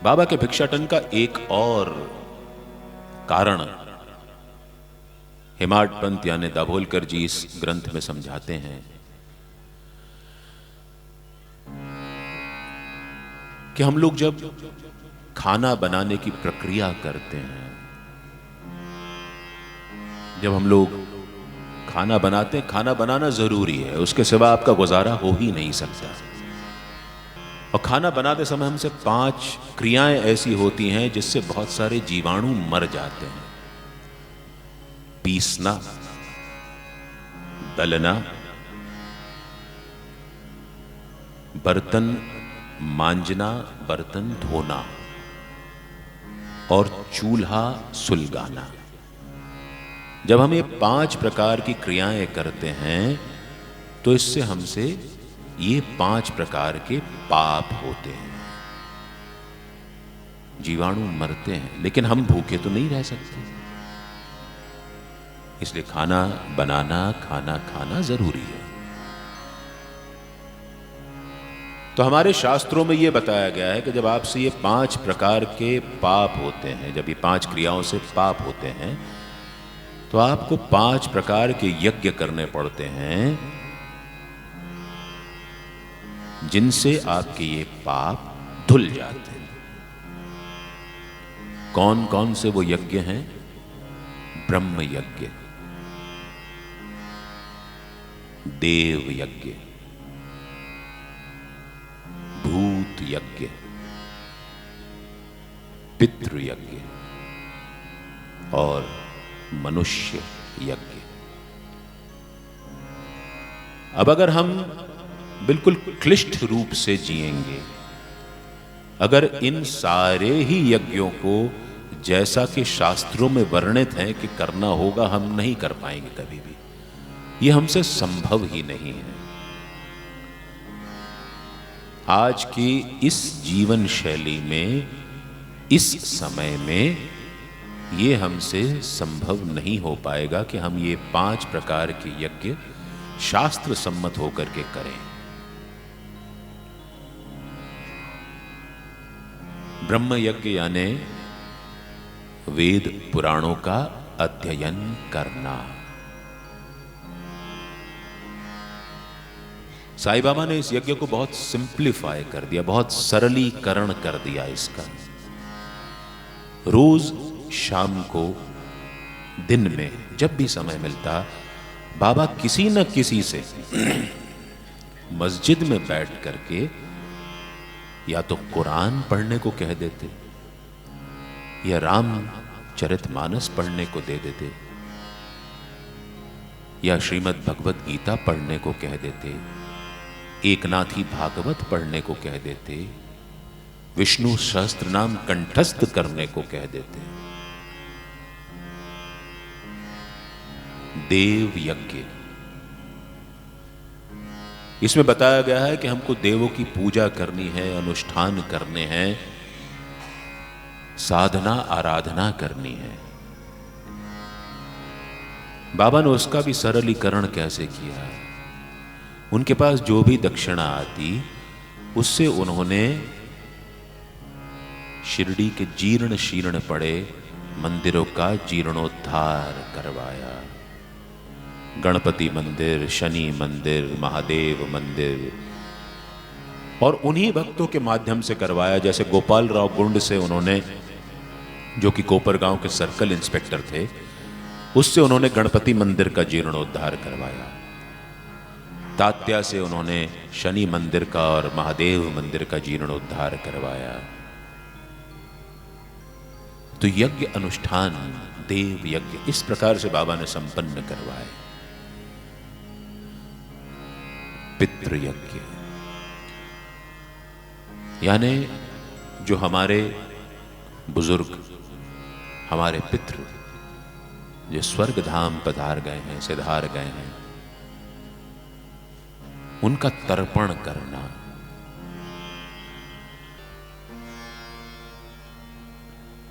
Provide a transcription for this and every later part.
बाबा के भिक्षाटन का एक और कारण हेमाड पंत यानी दाभोलकर जी इस ग्रंथ में समझाते हैं कि हम लोग जब खाना बनाने की प्रक्रिया करते हैं, जब हम लोग खाना बनाते हैं, खाना बनाना जरूरी है, उसके सिवा आपका गुजारा हो ही नहीं सकता। और खाना बनाते समय हमसे 5 क्रियाएं ऐसी होती हैं जिससे बहुत सारे जीवाणु मर जाते हैं। पीसना, दलना, बर्तन मांजना, बर्तन धोना और चूल्हा सुलगाना। जब हम ये 5 प्रकार की क्रियाएं करते हैं तो इससे हमसे ये 5 प्रकार के पाप होते हैं। जीवाणु मरते हैं, लेकिन हम भूखे तो नहीं रह सकते, इसलिए खाना बनाना, खाना खाना जरूरी है। तो हमारे शास्त्रों में यह बताया गया है कि जब आपसे ये 5 प्रकार के पाप होते हैं, जब ये 5 क्रियाओं से पाप होते हैं, तो आपको 5 प्रकार के यज्ञ करने पड़ते हैं जिनसे आपके ये पाप धुल जाते हैं। कौन कौन से वो यज्ञ हैं? ब्रह्म यज्ञ, देव यज्ञ, भूत यज्ञ, पितृ यज्ञ और मनुष्य यज्ञ। अब अगर हम बिल्कुल क्लिष्ट रूप से जिएंगे, अगर इन सारे ही यज्ञों को जैसा कि शास्त्रों में वर्णित है कि करना होगा, हम नहीं कर पाएंगे कभी भी। यह हमसे संभव ही नहीं है। आज की इस जीवन शैली में, इस समय में ये हमसे संभव नहीं हो पाएगा कि हम ये 5 प्रकार के यज्ञ शास्त्र सम्मत होकर के करें। ब्रह्म यज्ञ यानी वेद पुराणों का अध्ययन करना। साईं बाबा ने इस यज्ञ को बहुत सिंप्लीफाई कर दिया, बहुत सरलीकरण कर दिया इसका। रोज शाम को, दिन में जब भी समय मिलता, बाबा किसी न किसी से मस्जिद में बैठ करके या तो कुरान पढ़ने को कह देते या रामचरितमानस पढ़ने को दे देते या श्रीमद् भगवत गीता पढ़ने को कह देते, एकनाथी भागवत पढ़ने को कह देते, विष्णु सहस्त्र नाम कंठस्थ करने को कह देते। देव यज्ञ, इसमें बताया गया है कि हमको देवों की पूजा करनी है, अनुष्ठान करने हैं, साधना आराधना करनी है। बाबा ने उसका भी सरलीकरण कैसे किया है। उनके पास जो भी दक्षिणा आती, उससे उन्होंने शिरडी के जीर्ण शीर्ण पड़े मंदिरों का जीर्णोद्धार करवाया। गणपति मंदिर, शनि मंदिर, महादेव मंदिर, और उन्हीं भक्तों के माध्यम से करवाया। जैसे गोपाल राव गुंड से उन्होंने, जो कि कोपरगांव के सर्कल इंस्पेक्टर थे, उससे उन्होंने गणपति मंदिर का जीर्णोद्धार करवाया। तात्या से उन्होंने शनि मंदिर का और महादेव मंदिर का जीर्णोद्धार करवाया। तो यज्ञ अनुष्ठान, देव यज्ञ इस प्रकार से बाबा ने संपन्न करवाए। पितृ यज्ञ यानी जो हमारे बुजुर्ग, हमारे पितृ जो स्वर्ग धाम पधार गए हैं, सिधार गए हैं, उनका तर्पण करना।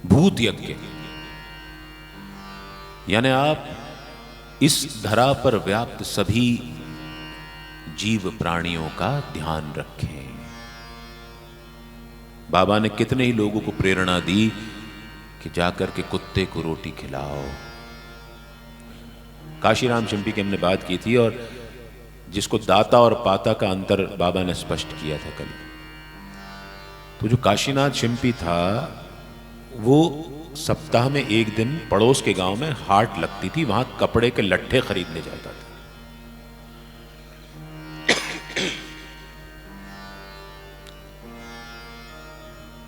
भूत यज्ञ यानी आप इस धरा पर व्याप्त सभी जीव प्राणियों का ध्यान रखें, बाबा ने कितने ही लोगों को प्रेरणा दी कि जाकर के कुत्ते को रोटी खिलाओ। काशीराम शिंपी की हमने बात की थी, और जिसको दाता और पाता का अंतर बाबा ने स्पष्ट किया था कल। तो जो काशीनाथ शिंपी था, वो सप्ताह में एक दिन पड़ोस के गांव में हाट लगती थी, वहां कपड़े के लट्ठे खरीदने जाता था।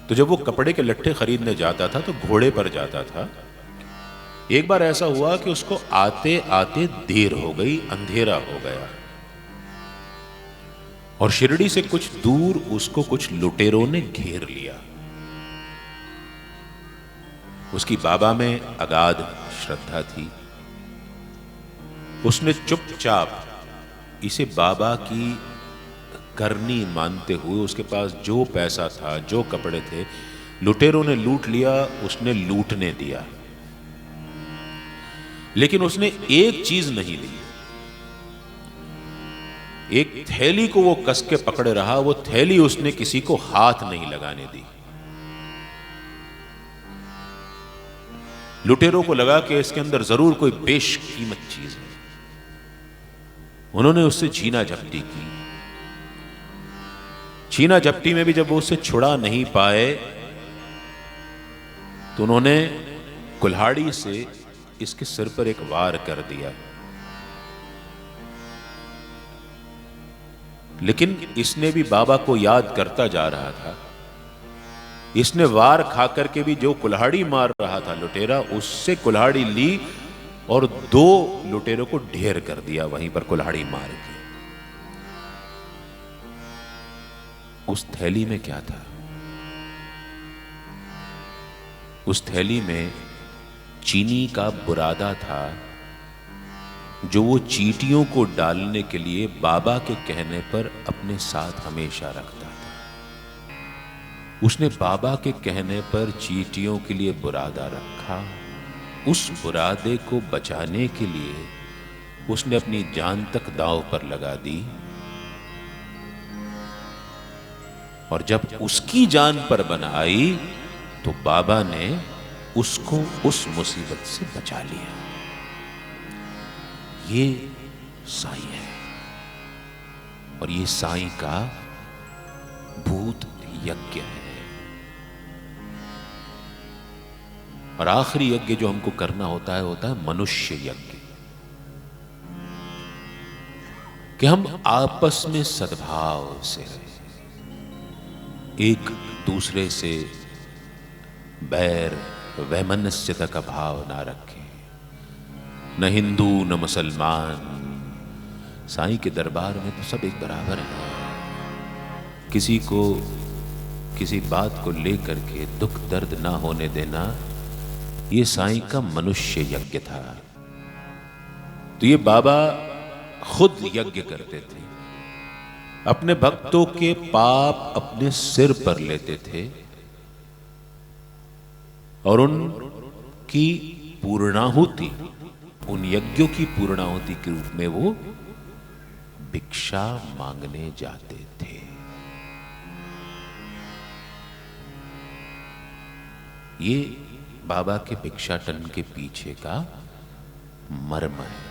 तो जब वो कपड़े के लट्ठे खरीदने जाता था तो घोड़े पर जाता था। एक बार ऐसा हुआ कि उसको आते आते देर हो गई, अंधेरा हो गया, और शिरडी से कुछ दूर उसको कुछ लुटेरों ने घेर लिया। उसकी बाबा में अगाध श्रद्धा थी। उसने चुपचाप इसे बाबा की करनी मानते हुए, उसके पास जो पैसा था, जो कपड़े थे, लुटेरों ने लूट लिया, उसने लूटने दिया। लेकिन उसने एक चीज नहीं ली। एक थैली को वो कस के पकड़े रहा, वो थैली उसने किसी को हाथ नहीं लगाने दी। लुटेरों को लगा कि इसके अंदर जरूर कोई बेशकीमत चीज है। उन्होंने उससे छीना झपटी की। छीना झपटी में भी जब वो उससे छुड़ा नहीं पाए तो उन्होंने कुल्हाड़ी से इसके सिर पर एक वार कर दिया। लेकिन इसने भी बाबा को याद करता जा रहा था। इसने वार खा करके भी जो कुल्हाड़ी मार रहा था लुटेरा, उससे कुल्हाड़ी ली और 2 लुटेरों को ढेर कर दिया वहीं पर कुल्हाड़ी मार के। उस थैली में क्या था? उस थैली में चीनी का बुरादा था, जो वो चींटियों को डालने के लिए बाबा के कहने पर अपने साथ हमेशा रखता था। उसने बाबा के कहने पर चींटियों के लिए बुरादा रखा। उस बुरादे को बचाने के लिए उसने अपनी जान तक दांव पर लगा दी, और जब उसकी जान पर बन आई तो बाबा ने उसको उस मुसीबत से बचा लिया। ये साईं है, और ये साईं का भूत यज्ञ है। और आखिरी यज्ञ जो हमको करना होता है मनुष्य यज्ञ, कि हम आपस में सद्भाव से रहें, एक दूसरे से बैर वैमनस्यता का भाव ना रखें, न हिंदू न मुसलमान। साईं के दरबार में तो सब एक बराबर है। किसी को किसी बात को लेकर के दुख दर्द ना होने देना, ये साईं का मनुष्य यज्ञ था। तो ये बाबा खुद यज्ञ करते थे, अपने भक्तों के पाप अपने सिर पर लेते थे, और उनकी पूर्णाहुति, उन यज्ञों की पूर्णाहुति के रूप में वो भिक्षा मांगने जाते थे। ये बाबा के भिक्षाटन के पीछे का मर्म है।